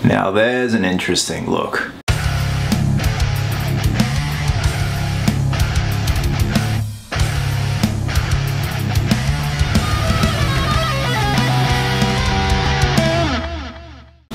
Now there's an interesting look.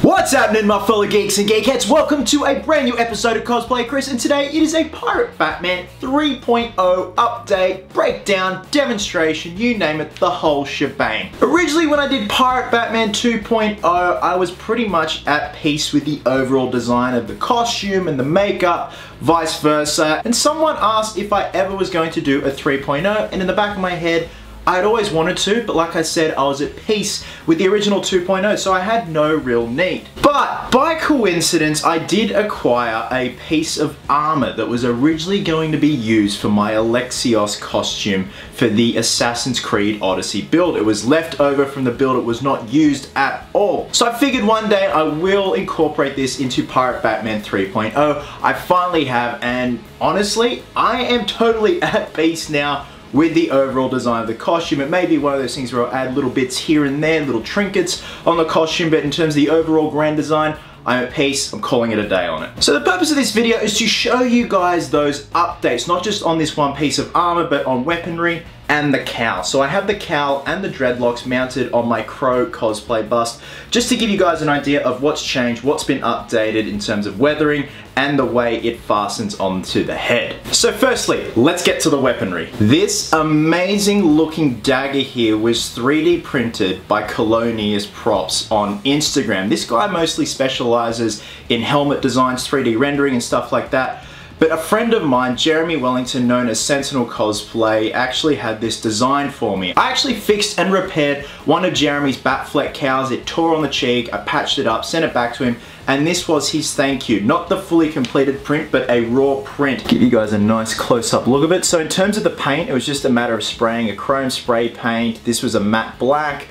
What's happening, my fellow geeks and geekettes? Welcome to a brand new episode of Cosplay Chris, and today it is a Pirate Batman 3.0 update, breakdown, demonstration, you name it, the whole shebang. Originally when I did Pirate Batman 2.0, I was pretty much at peace with the overall design of the costume and the makeup, vice versa, and someone asked if I ever was going to do a 3.0, and in the back of my head, I'd always wanted to, but like I said, I was at peace with the original 2.0, so I had no real need. But by coincidence, I did acquire a piece of armor that was originally going to be used for my Alexios costume for the Assassin's Creed Odyssey build. It was left over from the build, it was not used at all. So I figured one day I will incorporate this into Pirate Batman 3.0. I finally have, and honestly, I am totally at peace now with the overall design of the costume. It may be one of those things where I'll add little bits here and there, little trinkets on the costume, but in terms of the overall grand design, I'm at peace, I'm calling it a day on it. So the purpose of this video is to show you guys those updates, not just on this one piece of armor, but on weaponry and the cowl. So I have the cowl and the dreadlocks mounted on my Crow cosplay bust, just to give you guys an idea of what's changed, what's been updated in terms of weathering, and the way it fastens onto the head. So firstly, let's get to the weaponry. This amazing looking dagger here was 3D printed by Killonious Props on Instagram. This guy mostly specializes in helmet designs, 3D rendering and stuff like that. But a friend of mine, Jeremy Wellington, known as Sentinel Cosplay, actually had this designed for me. I actually fixed and repaired one of Jeremy's Batfleck cowls. It tore on the cheek, I patched it up, sent it back to him, and this was his thank you. Not the fully completed print, but a raw print. Give you guys a nice close-up look of it. So in terms of the paint, it was just a matter of spraying a chrome spray paint. This was a matte black.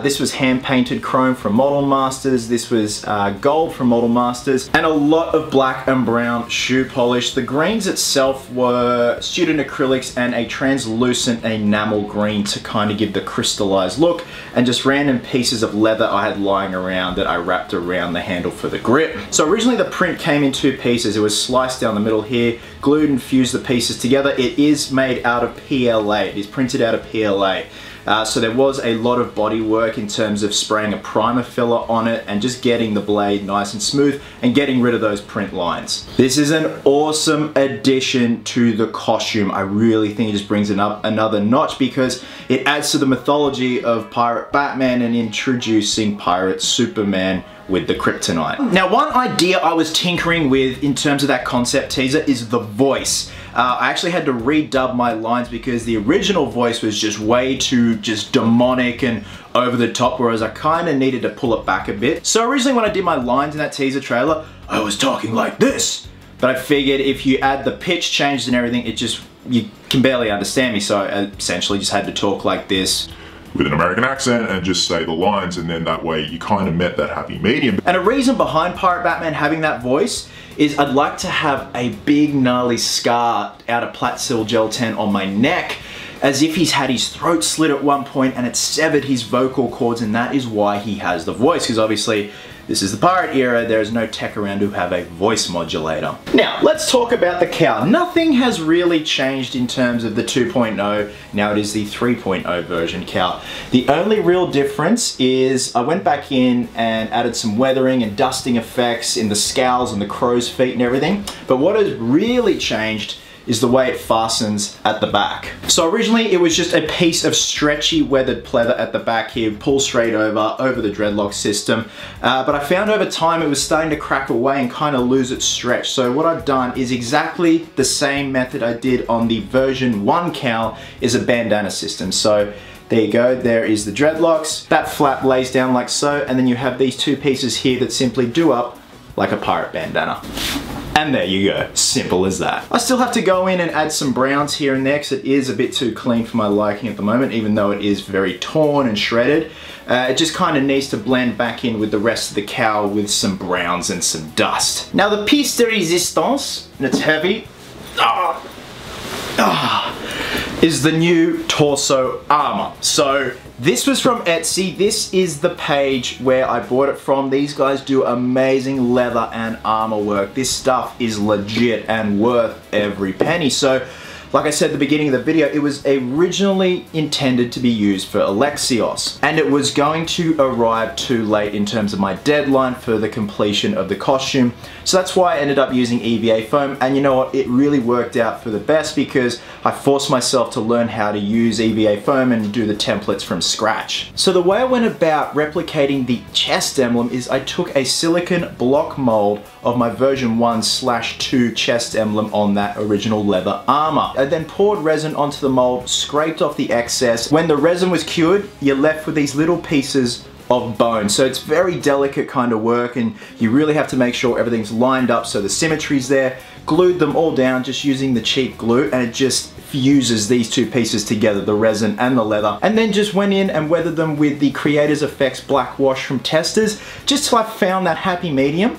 This was hand-painted chrome from Model Masters, this was gold from Model Masters, and a lot of black and brown shoe polish. The greens itself were student acrylics and a translucent enamel green to kind of give the crystallized look, and just random pieces of leather I had lying around that I wrapped around the handle for the grip. So originally the print came in two pieces. It was sliced down the middle here, glued and fused the pieces together. It is made out of PLA, it is printed out of PLA. So there was a lot of body work in terms of spraying a primer filler on it and just getting the blade nice and smooth and getting rid of those print lines. This is an awesome addition to the costume. I really think it just brings it up another notch because it adds to the mythology of Pirate Batman and introducing Pirate Superman with the kryptonite. Now, one idea I was tinkering with in terms of that concept teaser is the voice. I actually had to redub my lines because the original voice was just way too just demonic and over the top, whereas I kind of needed to pull it back a bit. So originally when I did my lines in that teaser trailer, I was talking like this. But I figured if you add the pitch changes and everything, you can barely understand me. So I essentially just had to talk like this, with an American accent, and just say the lines, and then that way you kind of met that happy medium. And a reason behind Pirate Batman having that voice is I'd like to have a big gnarly scar out of Platsil Gel 10 on my neck, as if he's had his throat slit at one point and it severed his vocal cords, and that is why he has the voice, because obviously this is the pirate era, there is no tech around to have a voice modulator. Now, let's talk about the cowl. Nothing has really changed in terms of the 2.0, now it is the 3.0 version cowl. The only real difference is I went back in and added some weathering and dusting effects in the scowls and the crow's feet and everything, but what has really changed is the way it fastens at the back. So originally it was just a piece of stretchy weathered pleather at the back here, pull straight over the dreadlock system. But I found over time it was starting to crack away and kind of lose its stretch. So what I've done is exactly the same method I did on the version 1 cowl, is a bandana system. So there you go, there is the dreadlocks. That flap lays down like so, and then you have these two pieces here that simply do up like a pirate bandana. And there you go, simple as that. I still have to go in and add some browns here and there because it is a bit too clean for my liking at the moment, even though it is very torn and shredded. It just kind of needs to blend back in with the rest of the cowl with some browns and some dust. Now the piece de resistance, and it's heavy. is the new torso armor. So this was from Etsy. This is the page where I bought it from. These guys do amazing leather and armor work. This stuff is legit and worth every penny. So like I said at the beginning of the video, it was originally intended to be used for Alexios, and it was going to arrive too late in terms of my deadline for the completion of the costume. So that's why I ended up using EVA foam, and you know what, it really worked out for the best because I forced myself to learn how to use EVA foam and do the templates from scratch. So the way I went about replicating the chest emblem is I took a silicone block mold of my version 1/2 chest emblem on that original leather armor. I then poured resin onto the mold, scraped off the excess. When the resin was cured, you're left with these little pieces of bone. So it's very delicate kind of work, and you really have to make sure everything's lined up so the symmetry's there. Glued them all down just using the cheap glue, and it just fuses these two pieces together, the resin and the leather. And then just went in and weathered them with the Creators Effects black wash from Testers, just till I found that happy medium.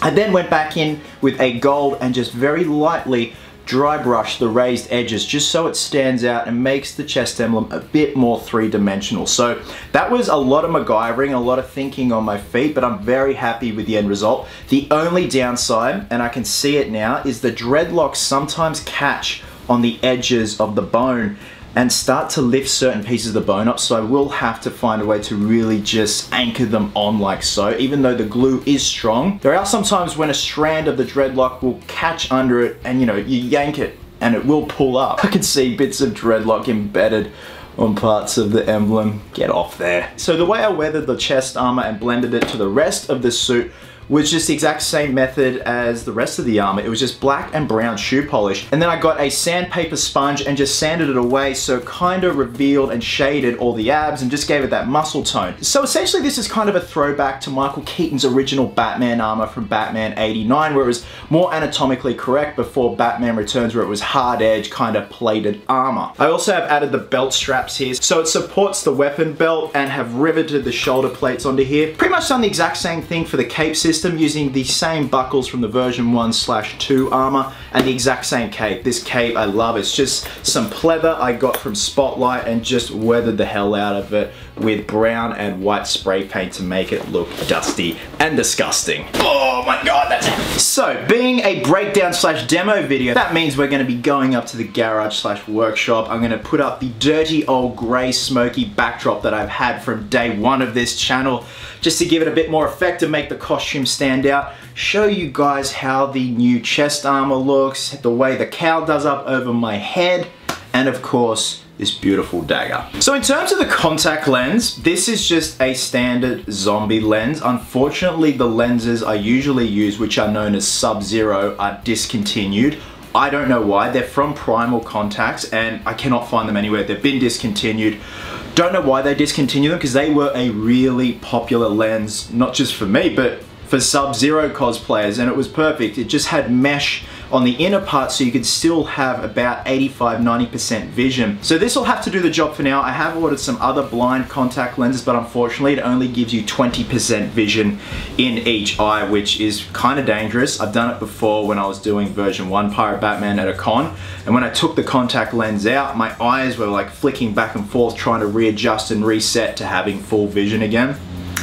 I then went back in with a gold and just very lightly dry brush the raised edges just so it stands out and makes the chest emblem a bit more three-dimensional. So that was a lot of MacGyvering, a lot of thinking on my feet, but I'm very happy with the end result. The only downside, and I can see it now, is the dreadlocks sometimes catch on the edges of the bone and start to lift certain pieces of the bone up, so I will have to find a way to really just anchor them on like so. Even though the glue is strong, there are sometimes when a strand of the dreadlock will catch under it and you know, you yank it and it will pull up. I can see bits of dreadlock embedded on parts of the emblem. Get off there. So the way I weathered the chest armor and blended it to the rest of the suit was just the exact same method as the rest of the armor. It was just black and brown shoe polish. And then I got a sandpaper sponge and just sanded it away, so it kind of revealed and shaded all the abs and just gave it that muscle tone. So essentially this is kind of a throwback to Michael Keaton's original Batman armor from Batman '89, where it was more anatomically correct before Batman Returns, where it was hard edge, kind of plated armor. I also have added the belt straps here, so it supports the weapon belt, and have riveted the shoulder plates onto here. Pretty much done the exact same thing for the cape system, using the same buckles from the version 1/2 armor and the exact same cape. This cape I love. It's just some pleather I got from Spotlight and just weathered the hell out of it with brown and white spray paint to make it look dusty and disgusting. Oh my god, that's it. So being a breakdown/demo video, that means we're going to be going up to the garage/workshop. I'm going to put up the dirty old grey smoky backdrop that I've had from day one of this channel, just to give it a bit more effect and make the costume stand out. Show you guys how the new chest armor looks, the way the cowl does up over my head, and of course this beautiful dagger. So in terms of the contact lens, this is just a standard zombie lens. Unfortunately, the lenses I usually use, which are known as Sub-Zero, are discontinued. I don't know why. They're from Primal Contacts and I cannot find them anywhere. They've been discontinued. Don't know why they discontinued them, because they were a really popular lens, not just for me, but for Sub-Zero cosplayers, and it was perfect. It just had mesh on the inner part, so you could still have about 85–90% vision. So this will have to do the job for now. I have ordered some other blind contact lenses, but unfortunately it only gives you 20% vision in each eye, which is kind of dangerous. I've done it before when I was doing version 1 Pirate Batman at a con, and when I took the contact lens out, my eyes were like flicking back and forth trying to readjust and reset to having full vision again.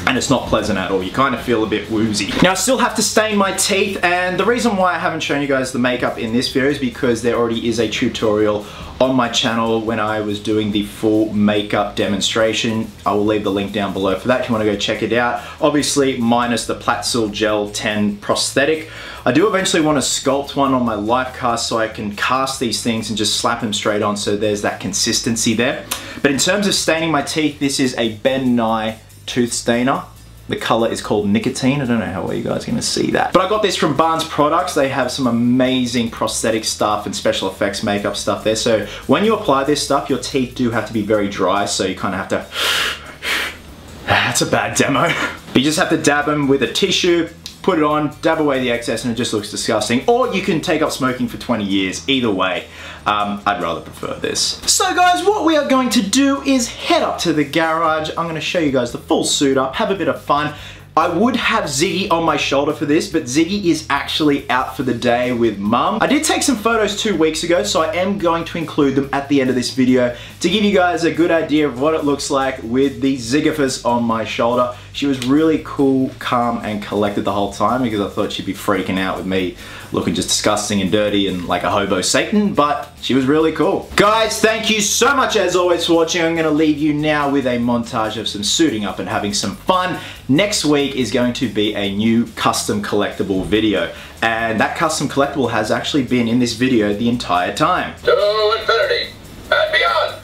And it's not pleasant at all. You kind of feel a bit woozy. Now I still have to stain my teeth, and the reason why I haven't shown you guys the makeup in this video is because there already is a tutorial on my channel when I was doing the full makeup demonstration. I will leave the link down below for that if you want to go check it out. Obviously minus the Platsil Gel 10 prosthetic. I do eventually want to sculpt one on my life cast so I can cast these things and just slap them straight on, so there's that consistency there. But in terms of staining my teeth, this is a Ben Nye tooth stainer. The color is called Nicotine. I don't know how well you guys are gonna see that. But I got this from Barnes Products. They have some amazing prosthetic stuff and special effects makeup stuff there. So when you apply this stuff, your teeth do have to be very dry, so you kind of have to... That's a bad demo. But you just have to dab them with a tissue, put it on, dab away the excess, and it just looks disgusting. Or you can take up smoking for 20 years. Either way, I'd rather prefer this. So guys, what we are going to do is head up to the garage. I'm going to show you guys the full suit up, have a bit of fun. I would have Ziggy on my shoulder for this, but Ziggy is actually out for the day with mum. I did take some photos 2 weeks ago, so I am going to include them at the end of this video to give you guys a good idea of what it looks like with the Zigophus on my shoulder. She was really cool, calm, and collected the whole time because I thought she'd be freaking out with me looking just disgusting and dirty and like a hobo Satan, but she was really cool. Guys, thank you so much as always for watching. I'm gonna leave you now with a montage of some suiting up and having some fun. Next week is going to be a new custom collectible video, and that custom collectible has actually been in this video the entire time. To infinity and beyond!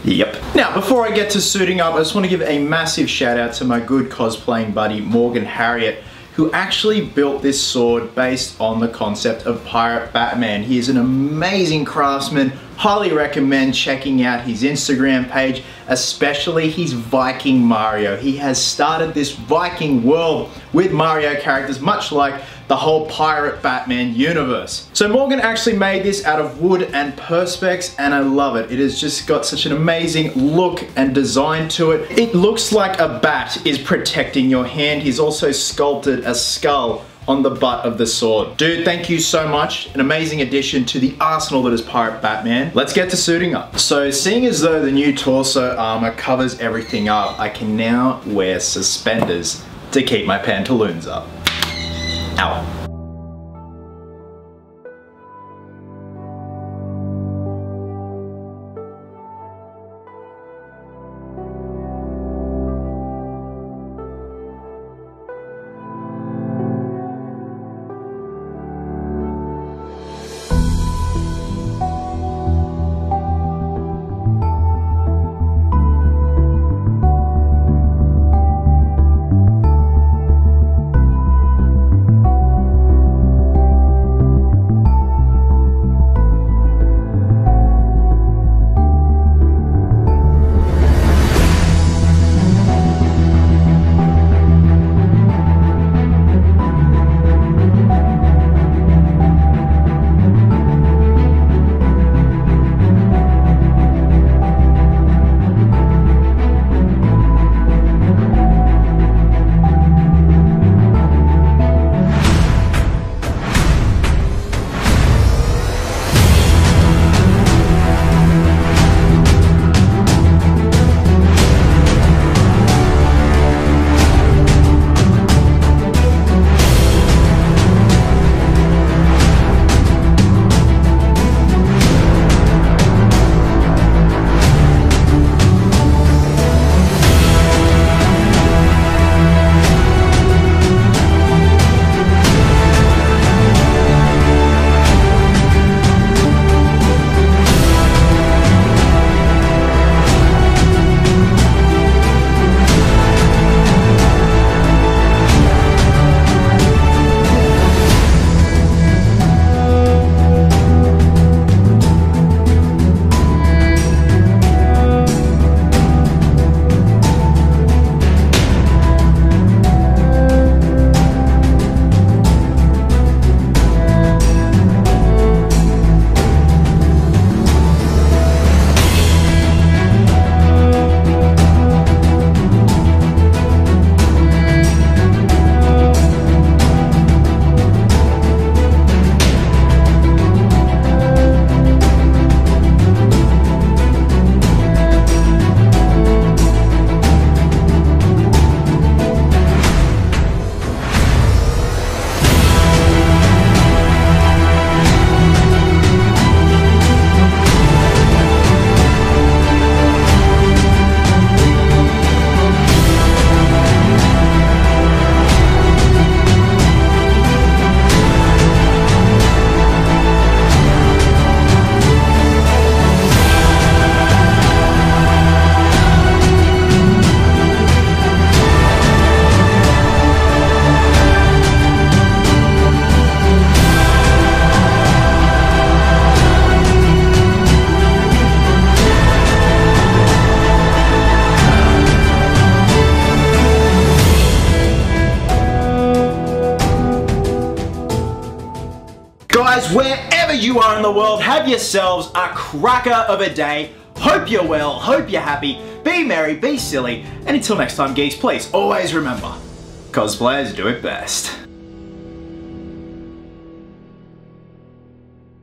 Yep. Now, before I get to suiting up, I just want to give a massive shout out to my good cosplaying buddy, Morgan Harriott, who actually built this sword based on the concept of Pirate Batman. He is an amazing craftsman. Highly recommend checking out his Instagram page, especially his Viking Mario. He has started this Viking world with Mario characters, much like the whole Pirate Batman universe. So Morgan actually made this out of wood and perspex, and I love it. It has just got such an amazing look and design to it. It looks like a bat is protecting your hand. He's also sculpted a skull on the butt of the sword. Dude, thank you so much. An amazing addition to the arsenal that is Pirate Batman. Let's get to suiting up. So seeing as though the new torso armor covers everything up, I can now wear suspenders to keep my pantaloons up. Ow. Guys, wherever you are in the world, have yourselves a cracker of a day. Hope you're well, hope you're happy, be merry, be silly, and until next time geeks, please always remember, cosplayers do it best.